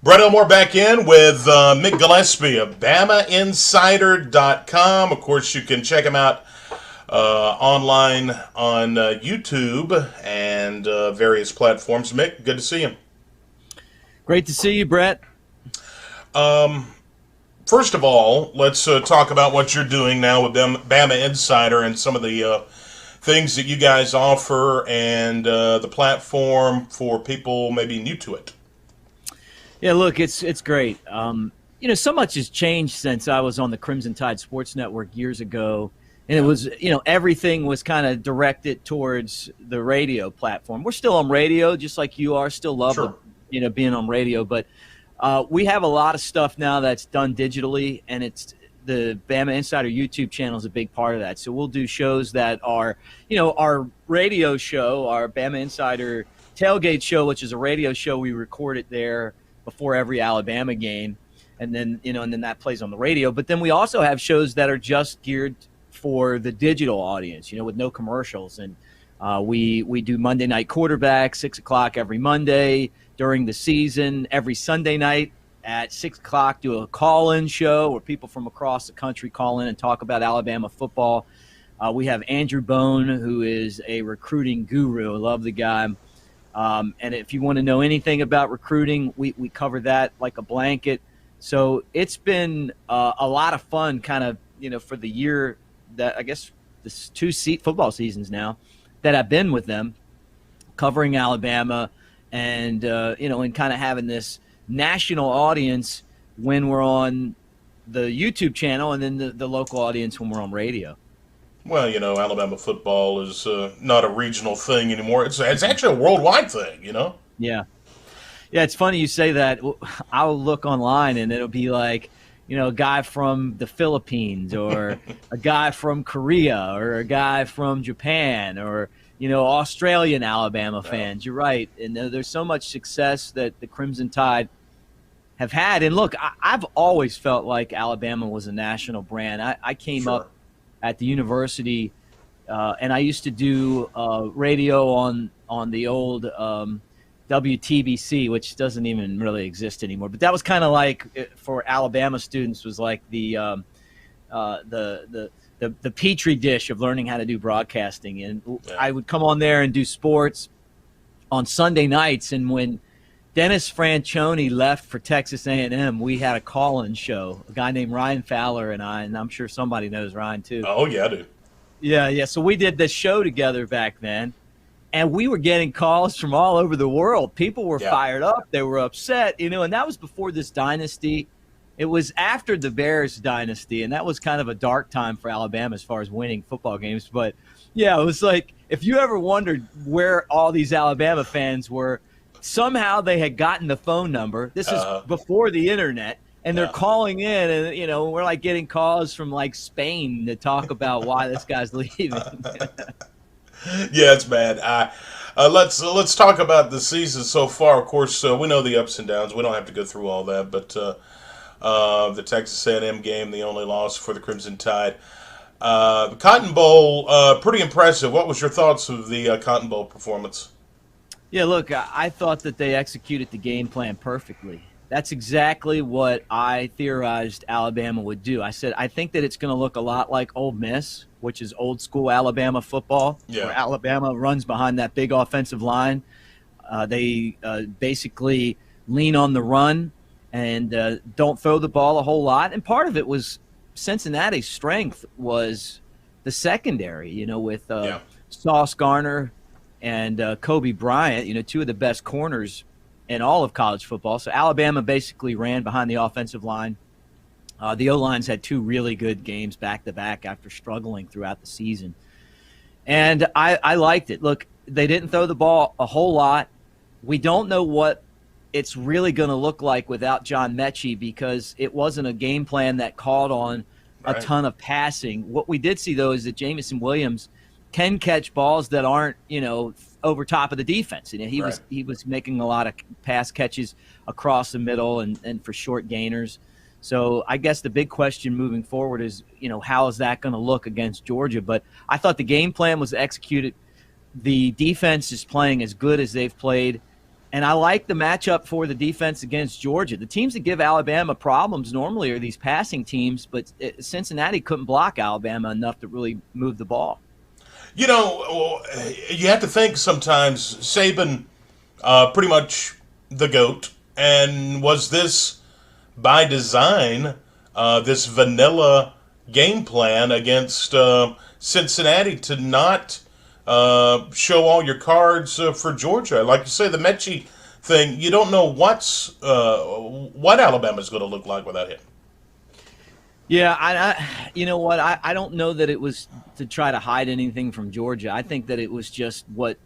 Brett Elmore back in with Mick Gillispie of BamaInsider.com. Of course, you can check him out online on YouTube and various platforms. Mick, good to see you. Great to see you, Brett. First of all, let's talk about what you're doing now with Bama Insider and some of the things that you guys offer and the platform for people maybe new to it. Yeah, look, it's great. So much has changed since I was on the Crimson Tide Sports Network years ago, and it was, everything was kind of directed towards the radio platform. We're still on radio, just like you are. Still love, Sure. Being on radio, but we have a lot of stuff now that's done digitally, and it's the Bama Insider YouTube channel is a big part of that. So we'll do shows that are, our radio show, our Bama Insider Tailgate show, which is a radio show. We record it there before every Alabama game, and then that plays on the radio. But then we also have shows that are just geared for the digital audience, with no commercials. And we do Monday Night Quarterback, 6 o'clock every Monday during the season. Every Sunday night at 6 o'clock, do a call-in show where people from across the country call in and talk about Alabama football. We have Andrew Bone, who is a recruiting guru. I love the guy. And if you want to know anything about recruiting, we cover that like a blanket. So it's been a lot of fun kind of, for the year that I guess this two football seasons now that I've been with them covering Alabama and, and kind of having this national audience when we're on the YouTube channel and then the local audience when we're on radio. Well, Alabama football is not a regional thing anymore. It's actually a worldwide thing, Yeah. Yeah, it's funny you say that. I'll look online and it'll be like, a guy from the Philippines or a guy from Korea or a guy from Japan or, Australian Alabama fans. You're right. And there's so much success that the Crimson Tide have had. And look, I've always felt like Alabama was a national brand. I came up at the university, and I used to do radio on the old WTBC, which doesn't even really exist anymore. But that was kind of like for Alabama students was like the petri dish of learning how to do broadcasting. And I would come on there and do sports on Sunday nights. And when Dennis Franchione left for Texas A&M, we had a call-in show, a guy named Ryan Fowler and I'm sure somebody knows Ryan too. Oh, yeah, dude. Yeah. So we did this show together back then, and we were getting calls from all over the world. People were fired up. They were upset, and that was before this dynasty. It was after the Bears dynasty, and that was kind of a dark time for Alabama as far as winning football games. But, yeah, it was like if you ever wondered where all these Alabama fans were, somehow they had gotten the phone number. This is before the internet, and they're calling in, and we're like getting calls from like Spain to talk about why this guy's leaving. Yeah, it's bad. Let's talk about the season so far. Of course, we know the ups and downs. We don't have to go through all that, but the Texas A&M game, the only loss for the Crimson Tide. The Cotton Bowl, pretty impressive. What was your thoughts of the Cotton Bowl performance? Yeah, look, I thought that they executed the game plan perfectly. That's exactly what I theorized Alabama would do. I said, I think that it's going to look a lot like Ole Miss, which is old school Alabama football, where Alabama runs behind that big offensive line. They basically lean on the run and don't throw the ball a whole lot. And part of it was Cincinnati's strength was the secondary, with Sauce Garner and Kobe Bryant, two of the best corners in all of college football. So Alabama basically ran behind the offensive line. The O-lines had two really good games back-to-back after struggling throughout the season. And I liked it. Look, they didn't throw the ball a whole lot. We don't know what it's really going to look like without John Mechie because it wasn't a game plan that called on a ton of passing. What we did see, though, is that Jamison Williams can catch balls that aren't, over top of the defense. And he was making a lot of pass catches across the middle and for short gainers. So I guess the big question moving forward is, how is that going to look against Georgia? But I thought the game plan was executed. The defense is playing as good as they've played And I like the matchup for the defense against Georgia. The teams that give Alabama problems normally are these passing teams, but Cincinnati couldn't block Alabama enough to really move the ball. You know, you have to think sometimes Saban, pretty much the GOAT, and was this by design, this vanilla game plan against Cincinnati to not show all your cards for Georgia? Like you say, the Mechie thing, you don't know what Alabama's going to look like without him. Yeah, you know what? I don't know that it was to try to hide anything from Georgia. I think that it was just what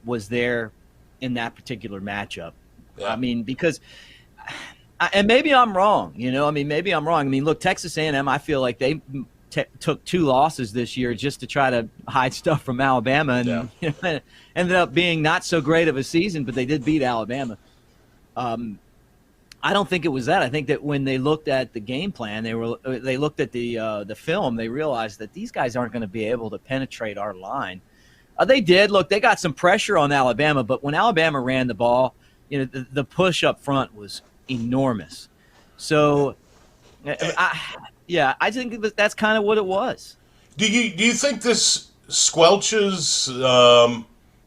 was there in that particular matchup. Yeah. I mean, because and maybe I'm wrong. I mean, maybe I'm wrong. I mean, look, Texas A&M, I feel like they took 2 losses this year just to try to hide stuff from Alabama, and ended up being not so great of a season, but they did beat Alabama. I don't think it was that. I think that when they looked at the game plan, they looked at the film, they realized that these guys aren't going to be able to penetrate our line. They did. Look, they got some pressure on Alabama, but when Alabama ran the ball, the push up front was enormous. So, I think that's kind of what it was. Do you think this squelches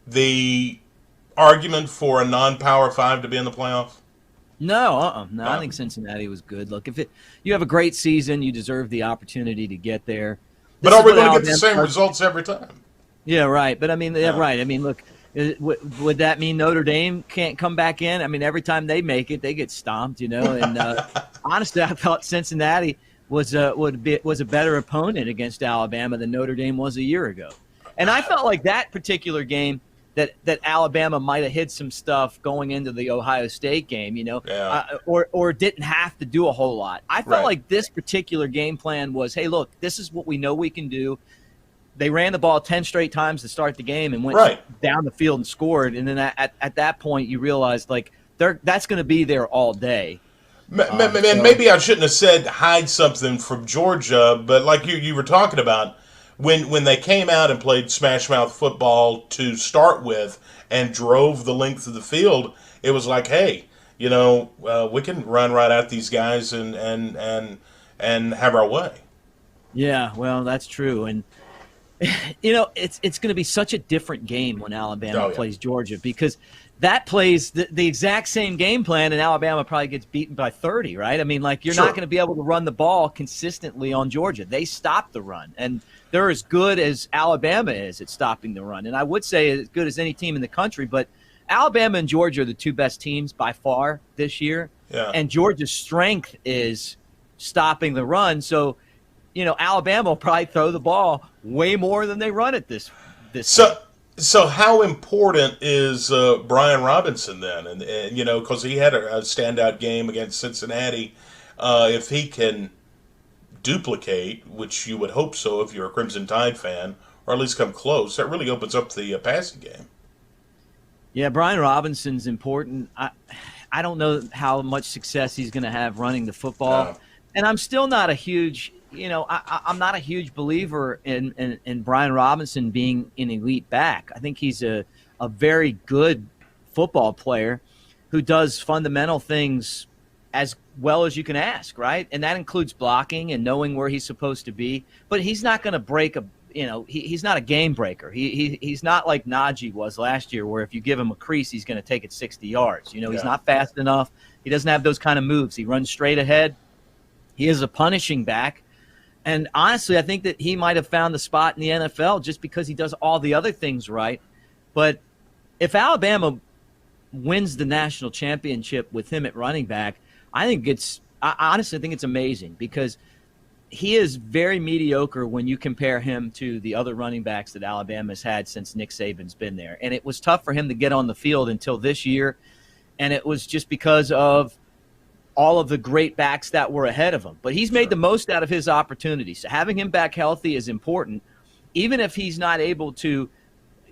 the argument for a non-Power 5 to be in the playoff? No, no. I think Cincinnati was good. Look, if you have a great season, you deserve the opportunity to get there. But are we going to get the same results every time? Yeah, right. But I mean, right. I mean, look, would that mean Notre Dame can't come back in? I mean, every time they make it, they get stomped. And honestly, I thought Cincinnati was a better opponent against Alabama than Notre Dame was a year ago. And I felt like that particular game that Alabama might have hid some stuff going into the Ohio State game, or didn't have to do a whole lot. I felt like this particular game plan was, hey, look, this is what we know we can do. They ran the ball 10 straight times to start the game and went down the field and scored. And then at that point, you realized, like, that's going to be there all day. Maybe I shouldn't have said hide something from Georgia, but like you were talking about, when they came out and played smash mouth football to start with and drove the length of the field, it was like, hey, we can run right at these guys and have our way. Yeah, well, that's true. And it's going to be such a different game when Alabama plays Georgia, because that plays the exact same game plan, and Alabama probably gets beaten by 30, right? I mean, like, you're not going to be able to run the ball consistently on Georgia. They stop the run, and they're as good as Alabama is at stopping the run. And I would say as good as any team in the country, but Alabama and Georgia are the 2 best teams by far this year. Yeah. And Georgia's strength is stopping the run. So, Alabama will probably throw the ball way more than they run it this So how important is Brian Robinson then? And because he had a standout game against Cincinnati, if he can duplicate, which you would hope so if you're a Crimson Tide fan, or at least come close, that really opens up the passing game. Yeah, Brian Robinson's important. I don't know how much success he's going to have running the football, and I'm still not a huge. I'm not a huge believer in Brian Robinson being an elite back. I think he's a very good football player who does fundamental things as well as you can ask, right? And that includes blocking and knowing where he's supposed to be. But he's not going to break he's not a game breaker. He's not like Najee was last year, where if you give him a crease, he's going to take it 60 yards. He's not fast enough. He doesn't have those kind of moves. He runs straight ahead. He is a punishing back. And honestly, I think that he might have found the spot in the NFL just because he does all the other things right. But if Alabama wins the national championship with him at running back, I honestly think it's amazing, because he is very mediocre when you compare him to the other running backs that Alabama's had since Nick Saban's been there. And it was tough for him to get on the field until this year. And it was just because of all of the great backs that were ahead of him. But he's made the most out of his opportunities. So having him back healthy is important. Even if he's not able to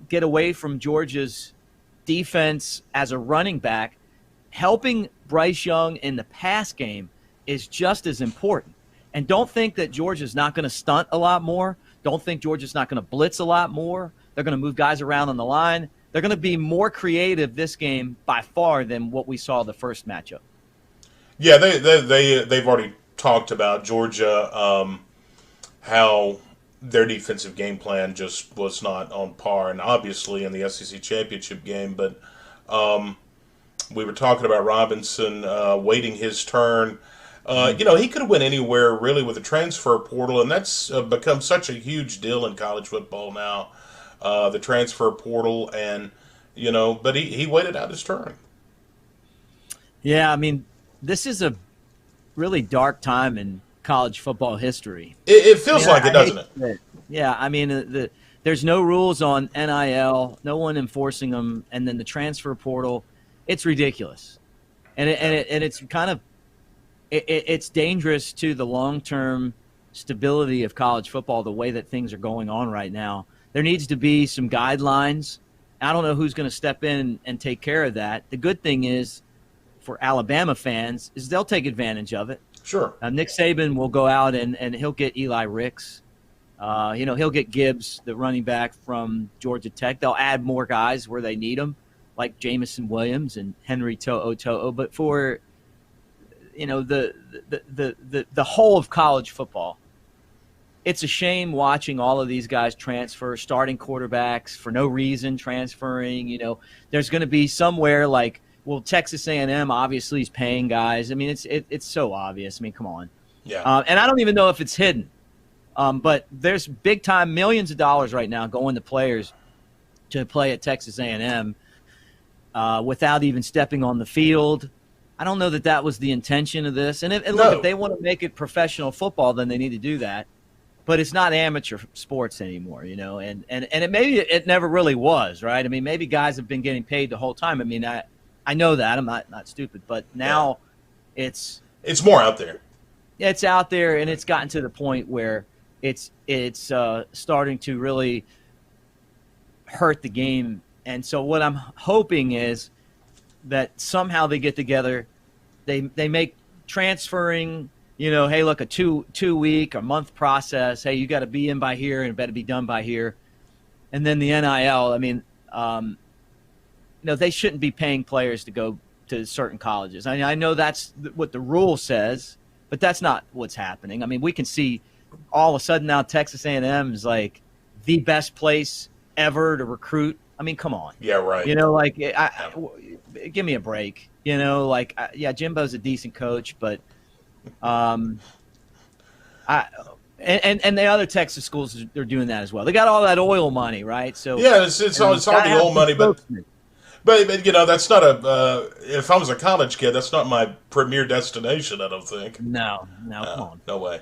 get away from Georgia's defense as a running back, helping Bryce Young in the pass game is just as important. And don't think that Georgia's not going to stunt a lot more. Don't think Georgia's not going to blitz a lot more. They're going to move guys around on the line. they're going to be more creative this game by far than what we saw the first matchup. Yeah, they've already talked about Georgia, how their defensive game plan just was not on par, and obviously in the SEC championship game. But we were talking about Robinson waiting his turn. He could have went anywhere really with the transfer portal, and that's become such a huge deal in college football now. The transfer portal, and but he waited out his turn. Yeah, I mean, this is a really dark time in college football history. It feels like it, doesn't it? Yeah, I mean, there's no rules on NIL, no one enforcing them, and then the transfer portal, it's ridiculous, and it's kind of it's dangerous to the long-term stability of college football. The way that things are going on right now, there needs to be some guidelines. I don't know who's going to step in and take care of that. The good thing is, for Alabama fans, is they'll take advantage of it. Sure. Nick Saban will go out and he'll get Eli Ricks. He'll get Gibbs, the running back from Georgia Tech. They'll add more guys where they need them, like Jamison Williams and Henry To'o. But for the whole of college football, it's a shame watching all of these guys transfer, starting quarterbacks for no reason, transferring. There's going to be somewhere like, well, Texas A&M obviously is paying guys. I mean, it's so obvious. I mean, come on. Yeah. And I don't even know if it's hidden. But there's big time millions of dollars right now going to players to play at Texas A&M without even stepping on the field. I don't know that was the intention of this. And look, if they want to make it professional football, then they need to do that. But it's not amateur sports anymore, and it never really was, right? I mean, maybe guys have been getting paid the whole time. I mean, I know that. I'm not stupid, but now it's more out there. It's out there, and it's gotten to the point where it's starting to really hurt the game. And so what I'm hoping is that somehow they get together, they make transferring, hey, look, a two week or month process. Hey, you got to be in by here and it better be done by here. And then the NIL, I mean, they shouldn't be paying players to go to certain colleges. I mean, I know that's what the rule says, but that's not what's happening. I mean, we can see all of a sudden now Texas A&M is like the best place ever to recruit. I mean, come on. Yeah, right. Give me a break. Jimbo's a decent coach, but and the other Texas schools are doing that as well. They got all that oil money, right? So yeah, it's all the oil money, but that's not if I was a college kid, that's not my premier destination. I don't think. No, come on, no way.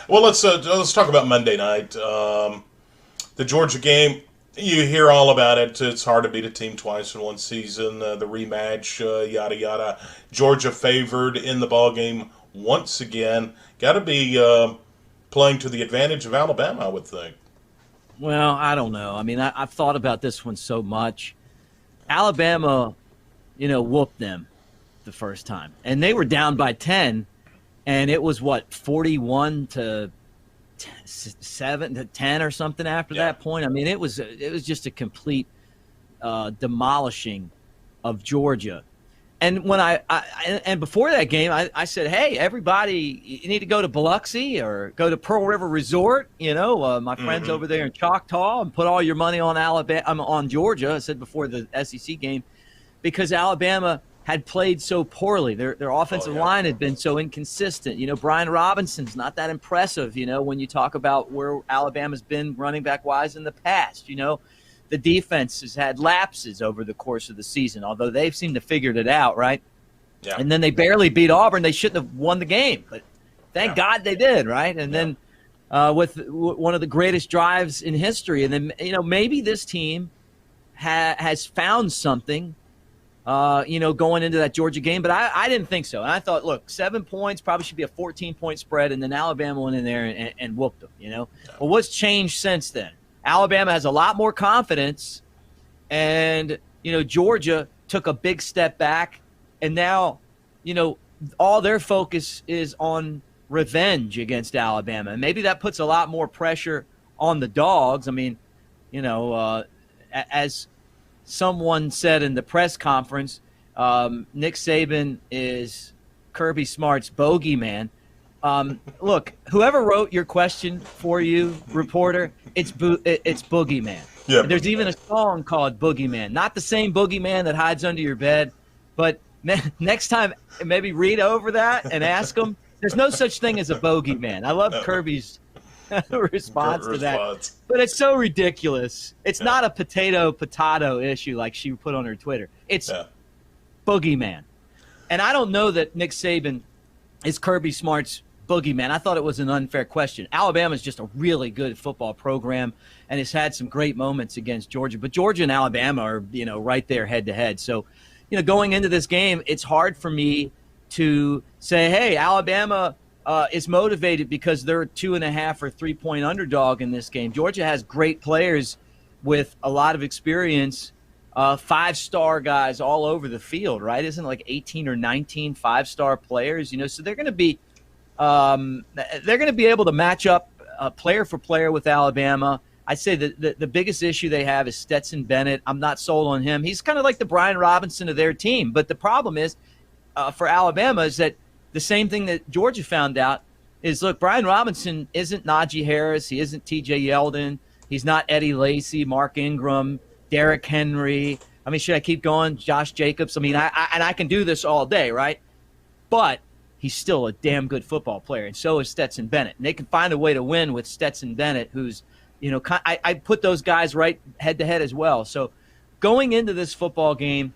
Well, let's talk about Monday night, the Georgia game. You hear all about it. It's hard to beat a team twice in one season. The rematch, yada yada. Georgia favored in the ball game once again. Got to be playing to the advantage of Alabama, I would think. Well, I don't know. I mean, I've thought about this one so much. Alabama, whooped them the first time, and they were down by 10, and it was 41 to 7 to 10 or something after that point. I mean, it was just a complete demolishing of Georgia. And when and before that game, I said, hey, everybody, you need to go to Biloxi or go to Pearl River Resort, my friends over there in Choctaw, and put all your money on on Georgia. I said before the SEC game, because Alabama had played so poorly. Their offensive line had been so inconsistent. Brian Robinson's not that impressive, when you talk about where Alabama's been running back wise in the past. The defense has had lapses over the course of the season, although they've seemed to figure it out, right? Yeah. And then they barely beat Auburn. They shouldn't have won the game, but thank God they did, right? And then with one of the greatest drives in history. And then, maybe this team has found something, going into that Georgia game. But I didn't think so. And I thought, look, 7 points probably should be a 14-point spread, and then Alabama went in there and whooped them, Well, what's changed since then? Alabama has a lot more confidence, and, Georgia took a big step back, and now, all their focus is on revenge against Alabama. And maybe that puts a lot more pressure on the Dogs. I mean, as someone said in the press conference, Nick Saban is Kirby Smart's bogeyman. Look, whoever wrote your question for you, reporter, it's Boogeyman. Yeah, There's even Boogeyman. a song called Boogeyman. Not the same Boogeyman that hides under your bed, but next time maybe read over that and ask them. There's no such thing as a bogeyman. I love Kirby's response to that. But it's so ridiculous. It's not a potato issue like she put on her Twitter. It's boogeyman. And I don't know that Nick Saban is Kirby Smart's boogeyman. I thought it was an unfair question. Alabama's just a really good football program and has had some great moments against Georgia. But Georgia and Alabama are, right there head to head. So, going into this game, it's hard for me to say, hey, Alabama is motivated because they're a 2.5 or 3 point underdog in this game. Georgia has great players with a lot of experience, 5-star guys all over the field, right? Isn't it like 18 or 19 5-star players? So they're going to be able to match up player for player with Alabama. I'd say the biggest issue they have is Stetson Bennett. I'm not sold on him. He's kind of like the Brian Robinson of their team. But the problem is for Alabama is that the same thing that Georgia found out is, look, Brian Robinson isn't Najee Harris. He isn't T.J. Yeldon. He's not Eddie Lacy, Mark Ingram, Derrick Henry. I mean, should I keep going? Josh Jacobs. I mean, I can do this all day, right? But he's still a damn good football player, and so is Stetson Bennett. And they can find a way to win with Stetson Bennett, who's, I put those guys right head-to-head as well. So going into this football game,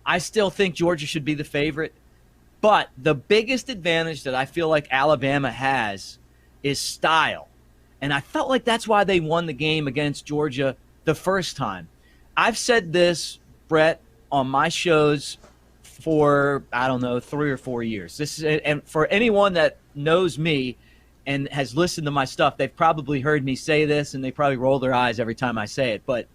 I still think Georgia should be the favorite. But the biggest advantage that I feel like Alabama has is style. And I felt like that's why they won the game against Georgia the first time. I've said this, Brett, on my shows for, 3 or 4 years. And for anyone that knows me and has listened to my stuff, they've probably heard me say this, and they probably roll their eyes every time I say it. But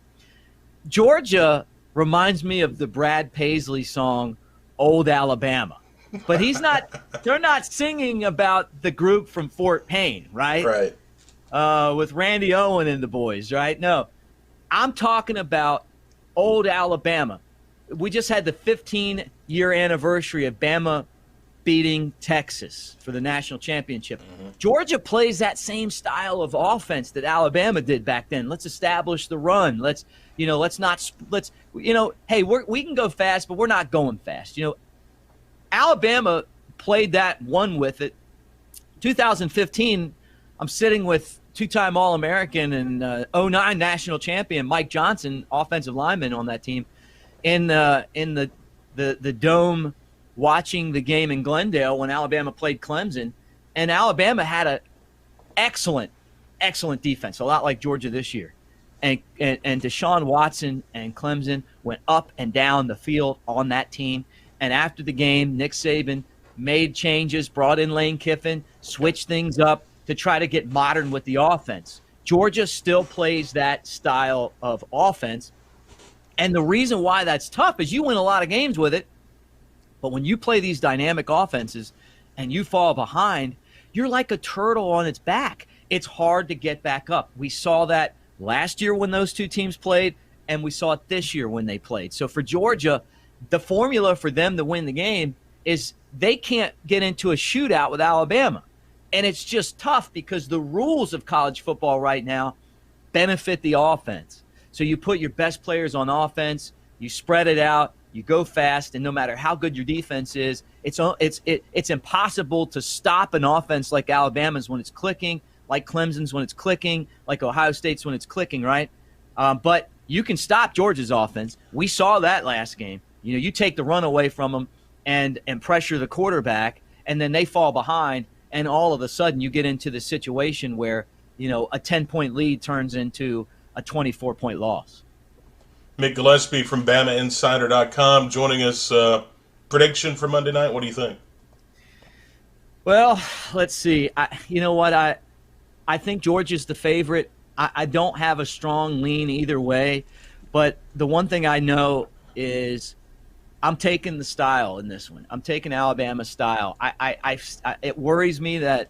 Georgia reminds me of the Brad Paisley song, Old Alabama. But they're not singing about the group from Fort Payne, right? Right. With Randy Owen and the boys, right? No, I'm talking about Old Alabama. We just had the 15-year anniversary of Bama beating Texas for the national championship. Mm-hmm. Georgia plays that same style of offense that Alabama did back then. Let's establish the run. Hey, we can go fast, but we're not going fast. Alabama played that, won with it. 2015, I'm sitting with two-time All-American and 09 national champion Mike Johnson, offensive lineman on that team, in the dome watching the game in Glendale when Alabama played Clemson. And Alabama had an excellent defense, a lot like Georgia this year. And Deshaun Watson and Clemson went up and down the field on that team. And after the game, Nick Saban made changes, brought in Lane Kiffin, switched things up to try to get modern with the offense. Georgia still plays that style of offense. And the reason why that's tough is you win a lot of games with it, but when you play these dynamic offenses and you fall behind, you're like a turtle on its back. It's hard to get back up. We saw that last year when those two teams played, and we saw it this year when they played. So for Georgia, the formula for them to win the game is they can't get into a shootout with Alabama. And it's just tough because the rules of college football right now benefit the offense. So you put your best players on offense, you spread it out, you go fast, and no matter how good your defense is, it's impossible to stop an offense like Alabama's when it's clicking, like Clemson's when it's clicking, like Ohio State's when it's clicking, right? But you can stop Georgia's offense. We saw that last game. You take the run away from them and pressure the quarterback, and then they fall behind, and all of a sudden you get into the situation where, a 10-point lead turns into a 24-point loss. Mick Gillispie from BamaInsider.com joining us. Prediction for Monday night, what do you think? Well, let's see. I think Georgia's the favorite. I don't have a strong lean either way, but the one thing I know is I'm taking the style in this one. I'm taking Alabama style. It worries me that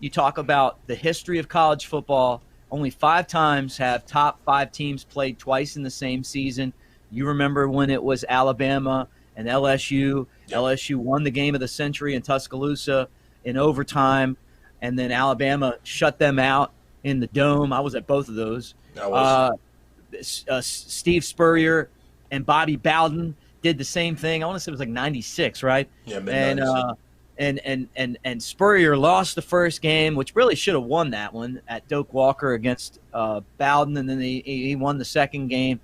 you talk about the history of college football Only 5 times have top 5 teams played twice in the same season. You remember when it was Alabama and LSU. Yep. LSU won the game of the century in Tuscaloosa in overtime, and then Alabama shut them out in the Dome. I was at both of those. I was. Uh, Steve Spurrier and Bobby Bowden did the same thing. I want to say it was like '96, right? Yeah, mid And 90s. and Spurrier lost the first game, which really should have won that one at Doak Walker against Bowden, and then he won the second game.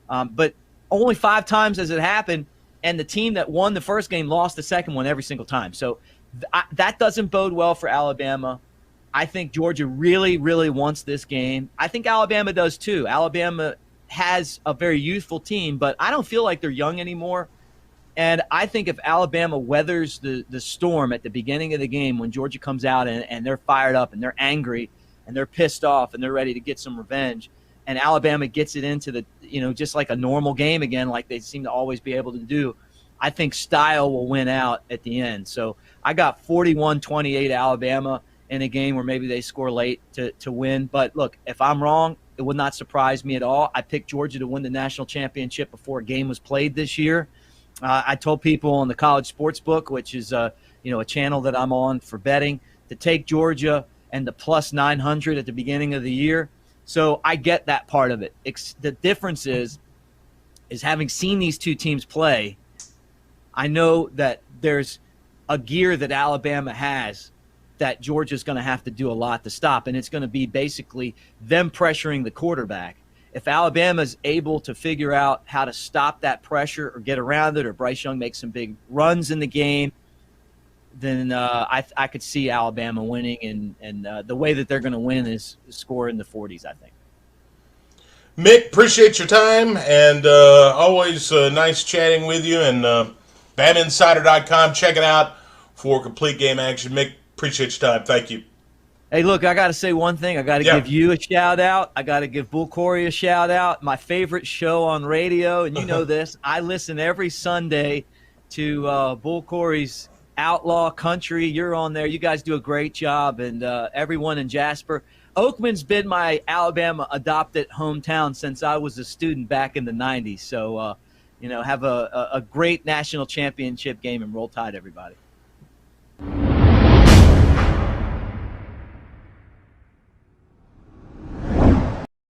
But only 5 times has it happened, and the team that won the first game lost the second one every single time. So that doesn't bode well for Alabama. I think Georgia really, really wants this game. I think Alabama does too. Alabama has a very youthful team, but I don't feel like they're young anymore. And I think if Alabama weathers the storm at the beginning of the game when Georgia comes out and they're fired up and they're angry and they're pissed off and they're ready to get some revenge, and Alabama gets it into the, just like a normal game again, like they seem to always be able to do, I think style will win out at the end. So I got 41-28 Alabama in a game where maybe they score late to win. But look, if I'm wrong, it would not surprise me at all. I picked Georgia to win the national championship before a game was played this year. I told people on the College Sports Book, which is a channel that I'm on for betting, to take Georgia and the plus 900 at the beginning of the year. So I get that part of it. The difference is having seen these two teams play, I know that there's a gear that Alabama has that Georgia's going to have to do a lot to stop, and it's going to be basically them pressuring the quarterback. If Alabama's able to figure out how to stop that pressure or get around it, or Bryce Young makes some big runs in the game, then I could see Alabama winning, and the way that they're going to win is score in the 40s, I think. Mick, appreciate your time, and always nice chatting with you. And BamInsider.com, check it out for complete game action. Mick, appreciate your time. Thank you. Hey, look, I got to say one thing. I got to give you a shout-out. I got to give Bull Corey a shout-out, my favorite show on radio, and you know this. I listen every Sunday to Bull Corey's Outlaw Country. You're on there. You guys do a great job, and everyone in Jasper. Oakman's been my Alabama adopted hometown since I was a student back in the 90s. So, have a great national championship game, and roll tide, everybody.